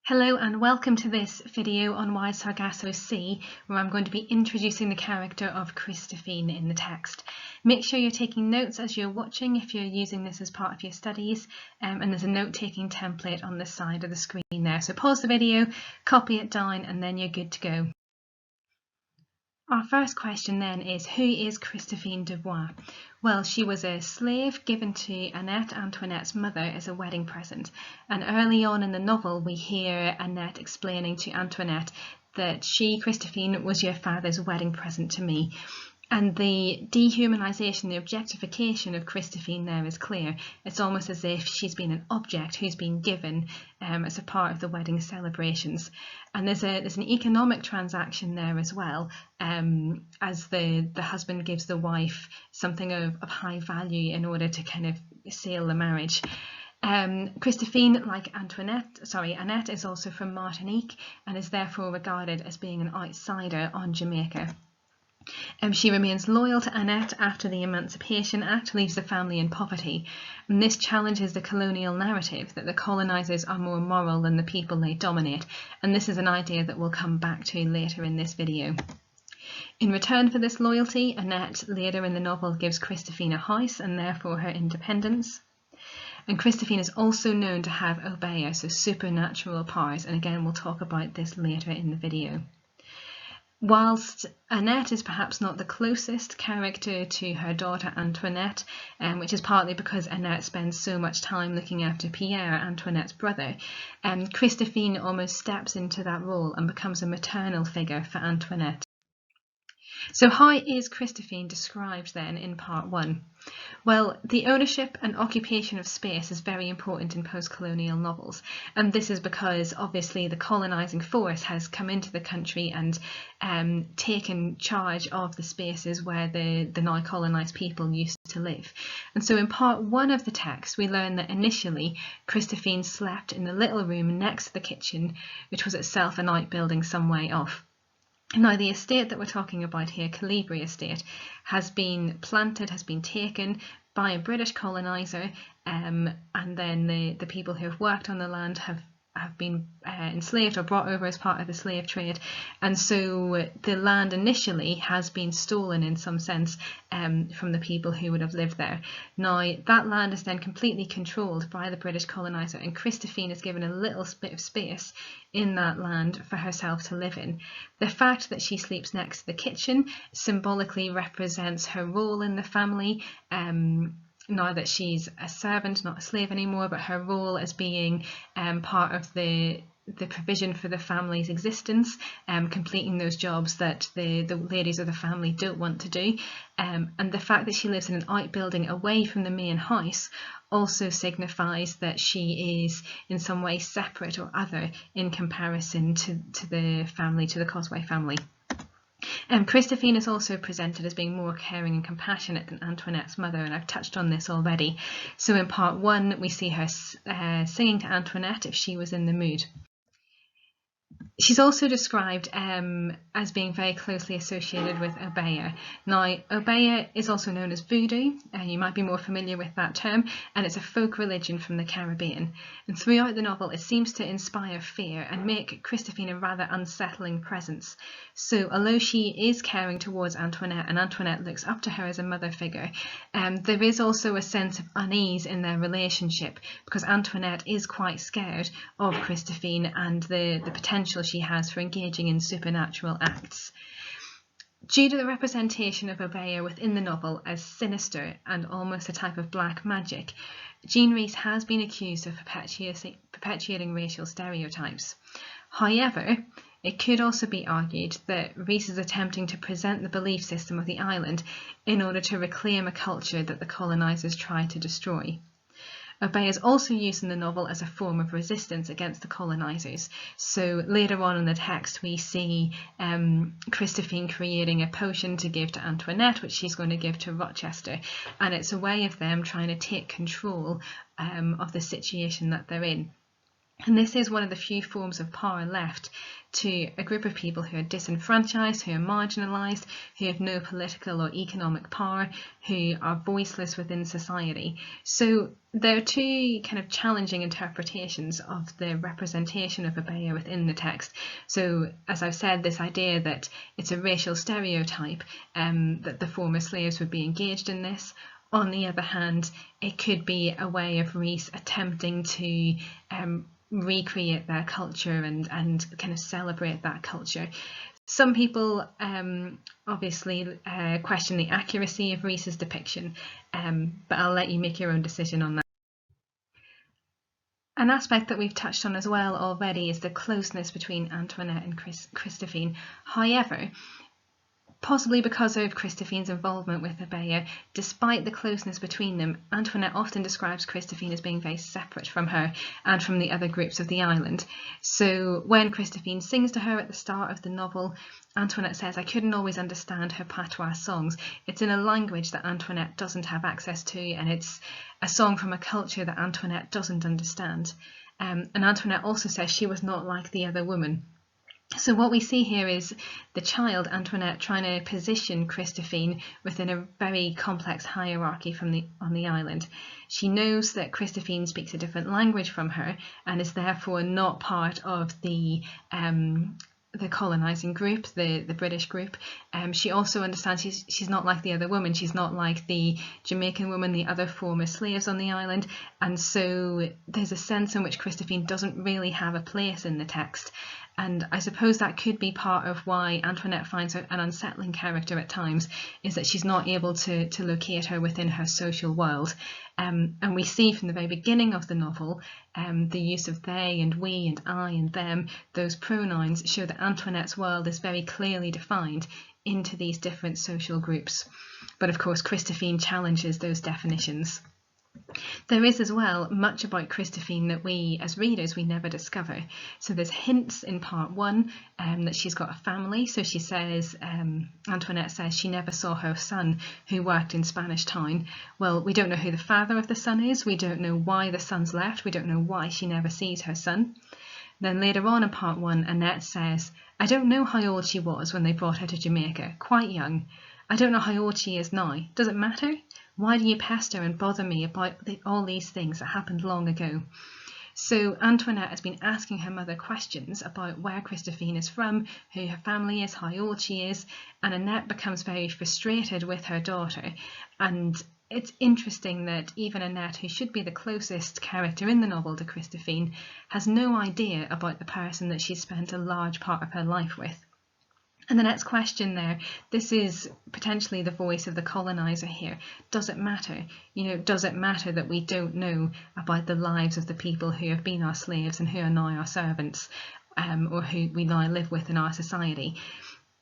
Hello and welcome to this video on why Sargasso Sea, where I'm going to be introducing the character of Christophine in the text. Make sure you're taking notes as you're watching if you're using this as part of your studies, and there's a note-taking template on the side of the screen there. So pause the video, copy it down, and then you're good to go. Our first question then is, who is Christophine Dubois? Well, she was a slave given to Antoinette's mother as a wedding present, and early on in the novel we hear Annette explaining to Antoinette that she, Christophine, was your father's wedding present to me. And the dehumanisation, the objectification of Christophine there is clear. It's almost as if she's been an object who's been given as a part of the wedding celebrations. And there's an economic transaction there as well, as the husband gives the wife something of high value in order to kind of seal the marriage. Christophine, like Annette is also from Martinique and is therefore regarded as being an outsider on Jamaica. She remains loyal to Annette after the Emancipation Act leaves the family in poverty, and this challenges the colonial narrative that the colonisers are more moral than the people they dominate, and this is an idea that we'll come back to later in this video. In return for this loyalty, Annette later in the novel gives Christophine a house and therefore her independence. And Christophine is also known to have obeah, so supernatural powers, and again we'll talk about this later in the video. Whilst Annette is perhaps not the closest character to her daughter Antoinette, which is partly because Annette spends so much time looking after Pierre, Antoinette's brother, Christophine almost steps into that role and becomes a maternal figure for Antoinette. So how is Christophine described then in part 1? Well, the ownership and occupation of space is very important in post-colonial novels, and this is because obviously the colonising force has come into the country and taken charge of the spaces where the now colonised people used to live. And so in part 1 of the text we learn that initially Christophine slept in the little room next to the kitchen, which was itself an outbuilding some way off. Now the estate that we're talking about here, Calibri Estate, has been taken by a British coloniser, and then the people who have worked on the land have been enslaved or brought over as part of the slave trade, and so the land initially has been stolen in some sense from the people who would have lived there. Now that land is then completely controlled by the British coloniser, and Christophine is given a little bit of space in that land for herself to live in. The fact that she sleeps next to the kitchen symbolically represents her role in the family, now that she's a servant, not a slave anymore, but her role as being part of the provision for the family's existence, completing those jobs that the ladies of the family don't want to do. And the fact that she lives in an outbuilding away from the main house also signifies that she is in some way separate or other in comparison to the family, to the Causeway family. Christophine is also presented as being more caring and compassionate than Antoinette's mother, and I've touched on this already. So in part 1 we see her singing to Antoinette if she was in the mood. She's also described as being very closely associated with obeah. Now, obeah is also known as voodoo, and you might be more familiar with that term, and it's a folk religion from the Caribbean. And throughout the novel, it seems to inspire fear and make Christophine a rather unsettling presence. So, although she is caring towards Antoinette, and Antoinette looks up to her as a mother figure, there is also a sense of unease in their relationship, because Antoinette is quite scared of Christophine and the potential she has for engaging in supernatural acts. Due to the representation of obeah within the novel as sinister and almost a type of black magic, Jean Rhys has been accused of perpetuating racial stereotypes. However, it could also be argued that Rhys is attempting to present the belief system of the island in order to reclaim a culture that the colonisers tried to destroy. Obeah is also used in the novel as a form of resistance against the colonisers. So later on in the text we see Christophine creating a potion to give to Antoinette, which she's going to give to Rochester, and it's a way of them trying to take control of the situation that they're in. And this is one of the few forms of power left to a group of people who are disenfranchised, who are marginalised, who have no political or economic power, who are voiceless within society. So there are two kind of challenging interpretations of the representation of Abaya within the text. So, as I've said, this idea that it's a racial stereotype, that the former slaves would be engaged in this. On the other hand, it could be a way of Rhys attempting to recreate their culture and kind of celebrate that culture. Some people obviously question the accuracy of Rhys's depiction, but I'll let you make your own decision on that. An aspect that we've touched on as well already is the closeness between Antoinette and Christophine. However, possibly because of Christophine's involvement with Abaya, despite the closeness between them, Antoinette often describes Christophine as being very separate from her and from the other groups of the island. So when Christophine sings to her at the start of the novel, Antoinette says, "I couldn't always understand her patois songs. It's in a language that Antoinette doesn't have access to, and it's a song from a culture that Antoinette doesn't understand." And Antoinette also says she was not like the other woman. So what we see here is the child, Antoinette, trying to position Christophine within a very complex hierarchy on the island. She knows that Christophine speaks a different language from her and is therefore not part of the colonising group, the British group. She also understands she's not like the other woman. She's not like the Jamaican woman, the other former slaves on the island. And so there's a sense in which Christophine doesn't really have a place in the text. And I suppose that could be part of why Antoinette finds her an unsettling character at times, is that she's not able to locate her within her social world. And we see from the very beginning of the novel the use of they and we and I and them. Those pronouns show that Antoinette's world is very clearly defined into these different social groups. But of course, Christophine challenges those definitions. There is as well much about Christophine that we, as readers, we never discover. So there's hints in part one that she's got a family. So she says, Antoinette says she never saw her son who worked in Spanish Town. Well, we don't know who the father of the son is. We don't know why the son's left. We don't know why she never sees her son. Then later on in part one, Annette says, "I don't know how old she was when they brought her to Jamaica. Quite young. I don't know how old she is now. Does it matter? Why do you pester and bother me about all these things that happened long ago?" So Antoinette has been asking her mother questions about where Christophine is from, who her family is, how old she is, and Annette becomes very frustrated with her daughter. And it's interesting that even Annette, who should be the closest character in the novel to Christophine, has no idea about the person that she's spent a large part of her life with. And the next question there, this is potentially the voice of the colonizer here. Does it matter? Does it matter that we don't know about the lives of the people who have been our slaves and who are now our servants, or who we now live with in our society?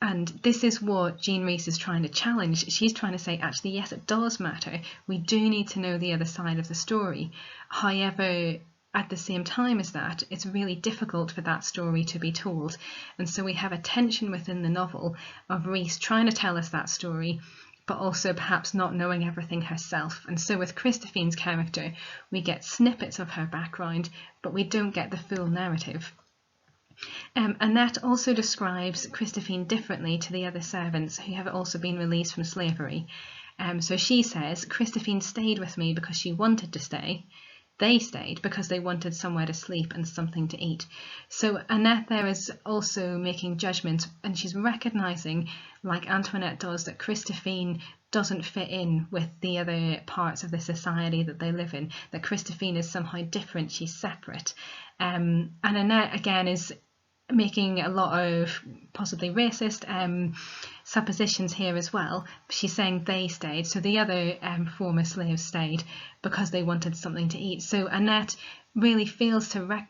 And this is what Jean Rhys is trying to challenge. She's trying to say, actually, yes, it does matter. We do need to know the other side of the story. However, at the same time as that, it's really difficult for that story to be told. And so we have a tension within the novel of Rhys trying to tell us that story, but also perhaps not knowing everything herself. And so with Christophine's character, we get snippets of her background, but we don't get the full narrative. Annette also describes Christophine differently to the other servants who have also been released from slavery. So she says, "Christophine stayed with me because she wanted to stay. They stayed because they wanted somewhere to sleep and something to eat." So Annette there is also making judgments, and she's recognising, like Antoinette does, that Christophine doesn't fit in with the other parts of the society that they live in, that Christophine is somehow different, she's separate. And Annette again is making a lot of possibly racist suppositions here as well. She's saying they stayed, so the other former slaves stayed because they wanted something to eat. So Annette really fails to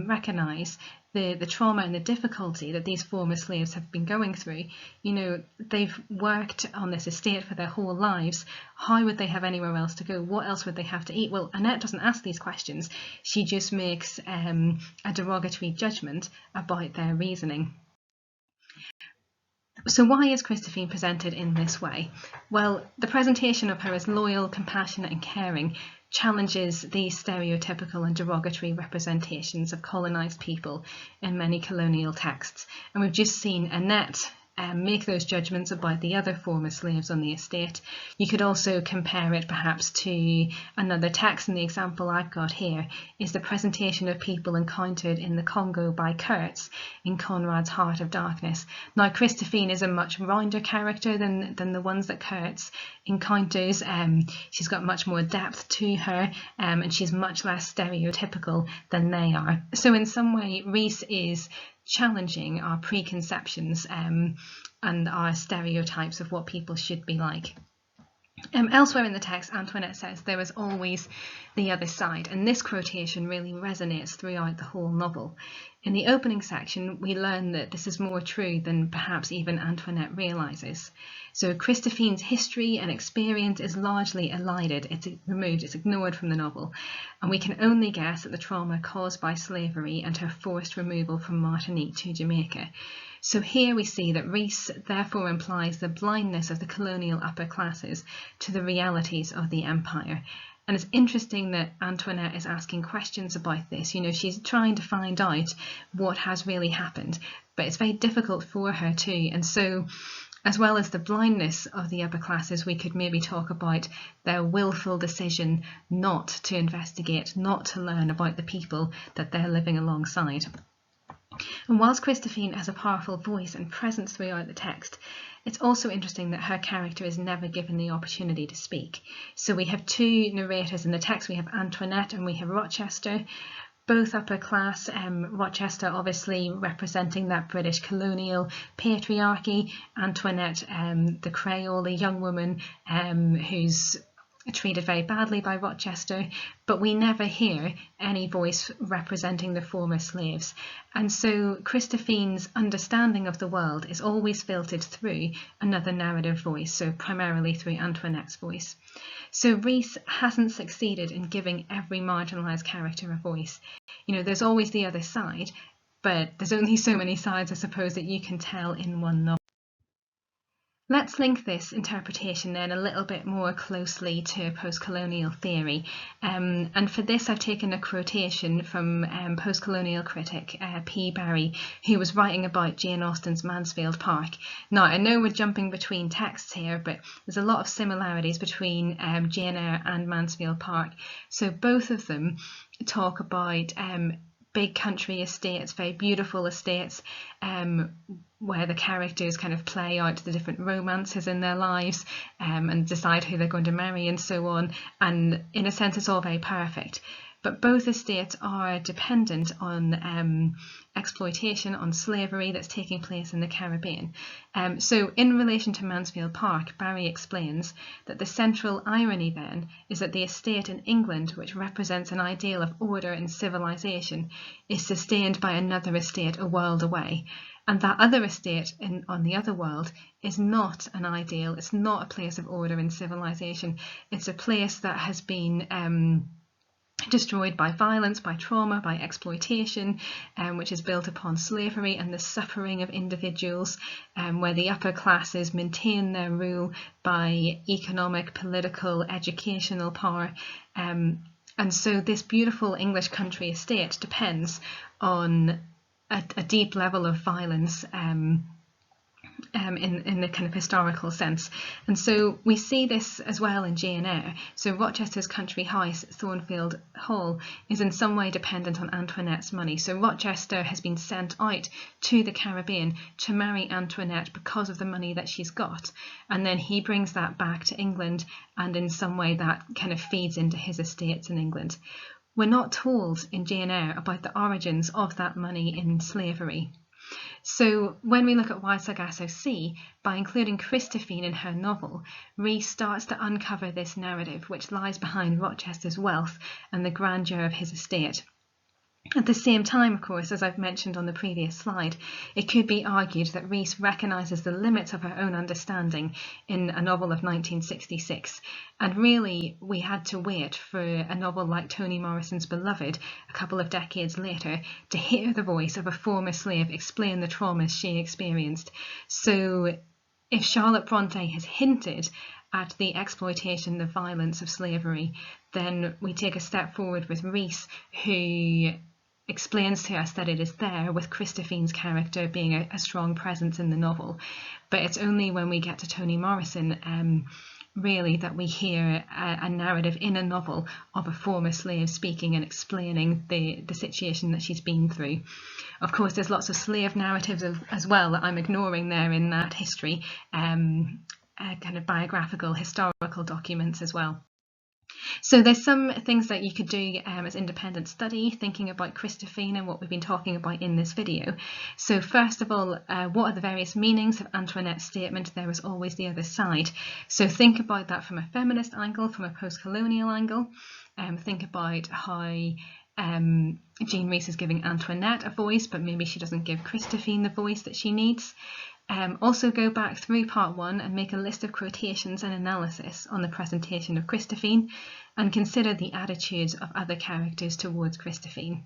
recognise the trauma and the difficulty that these former slaves have been going through. They've worked on this estate for their whole lives. How would they have anywhere else to go? What else would they have to eat? Well, Annette doesn't ask these questions. She just makes a derogatory judgment about their reasoning. So why is Christophine presented in this way? Well, the presentation of her as loyal, compassionate and caring challenges these stereotypical and derogatory representations of colonised people in many colonial texts. And we've just seen Annette make those judgments about the other former slaves on the estate. You could also compare it perhaps to another text, and the example I've got here is the presentation of people encountered in the Congo by Kurtz in Conrad's Heart of Darkness. Now, Christophine is a much rounder character than the ones that Kurtz encounters. She's got much more depth to her, and she's much less stereotypical than they are. So in some way, Rhys is challenging our preconceptions and our stereotypes of what people should be like. Elsewhere in the text, Antoinette says there is always the other side, and this quotation really resonates throughout the whole novel. In the opening section, we learn that this is more true than perhaps even Antoinette realises. So Christophine's history and experience is largely elided, it's removed, it's ignored from the novel, and we can only guess at the trauma caused by slavery and her forced removal from Martinique to Jamaica. So here we see that Rhys therefore implies the blindness of the colonial upper classes to the realities of the empire. And it's interesting that Antoinette is asking questions about this. You know, she's trying to find out what has really happened, but it's very difficult for her too. And so, as well as the blindness of the upper classes, we could maybe talk about their willful decision not to investigate, not to learn about the people that they're living alongside. And whilst Christophine has a powerful voice and presence throughout the text, it's also interesting that her character is never given the opportunity to speak. So we have two narrators in the text. We have Antoinette and we have Rochester, both upper class. Rochester obviously representing that British colonial patriarchy, Antoinette the Creole, the young woman who's treated very badly by Rochester, but we never hear any voice representing the former slaves. And so Christophine's understanding of the world is always filtered through another narrative voice, so primarily through Antoinette's voice. So Rhys hasn't succeeded in giving every marginalised character a voice. You know, there's always the other side, but there's only so many sides, I suppose, that you can tell in one novel. Let's link this interpretation then a little bit more closely to post-colonial theory. And for this I've taken a quotation from post-colonial critic P. Barry, who was writing about Jane Austen's Mansfield Park. Now, I know we're jumping between texts here, but there's a lot of similarities between Jane Eyre and Mansfield Park. So both of them talk about big country estates, very beautiful estates, where the characters kind of play out the different romances in their lives and decide who they're going to marry and so on. And in a sense, it's all very perfect. But both estates are dependent on exploitation, on slavery that's taking place in the Caribbean. So in relation to Mansfield Park, Barry explains that the central irony then is that the estate in England, which represents an ideal of order and civilization, is sustained by another estate a world away. And that other estate on the other world is not an ideal, it's not a place of order and civilization, it's a place that has been destroyed by violence, by trauma, by exploitation, which is built upon slavery and the suffering of individuals, where the upper classes maintain their rule by economic, political, educational power. And so this beautiful English country estate depends on a deep level of violence in the kind of historical sense. And so we see this as well in Jane Eyre. So Rochester's country house, Thornfield Hall, is in some way dependent on Antoinette's money. So Rochester has been sent out to the Caribbean to marry Antoinette because of the money that she's got. And then he brings that back to England, and in some way that kind of feeds into his estates in England. We're not told in Jane Eyre about the origins of that money in slavery. So when we look at Why Sargasso Sea, by including Christophine in her novel, Rhys starts to uncover this narrative which lies behind Rochester's wealth and the grandeur of his estate. At the same time, of course, as I've mentioned on the previous slide, it could be argued that Rhys recognises the limits of her own understanding in a novel of 1966, and really we had to wait for a novel like Toni Morrison's Beloved a couple of decades later to hear the voice of a former slave explain the traumas she experienced. So if Charlotte Bronte has hinted at the exploitation, the violence of slavery, then we take a step forward with Rhys, who explains to us that it is there, with Christophine's character being a strong presence in the novel. But it's only when we get to Toni Morrison really that we hear a narrative in a novel of a former slave speaking and explaining the situation that she's been through. Of course, there's lots of slave narratives as well that I'm ignoring there in that history, kind of biographical, historical documents as well. So there's some things that you could do as independent study, thinking about Christophine and what we've been talking about in this video. So first of all, what are the various meanings of Antoinette's statement, "There is always the other side"? So think about that from a feminist angle, from a post-colonial angle. Think about how Jean Rhys is giving Antoinette a voice, but maybe she doesn't give Christophine the voice that she needs. Also go back through part 1 and make a list of quotations and analysis on the presentation of Christophine, and consider the attitudes of other characters towards Christophine.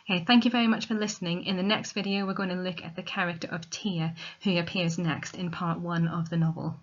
Okay, thank you very much for listening. In the next video we're going to look at the character of Tia, who appears next in part 1 of the novel.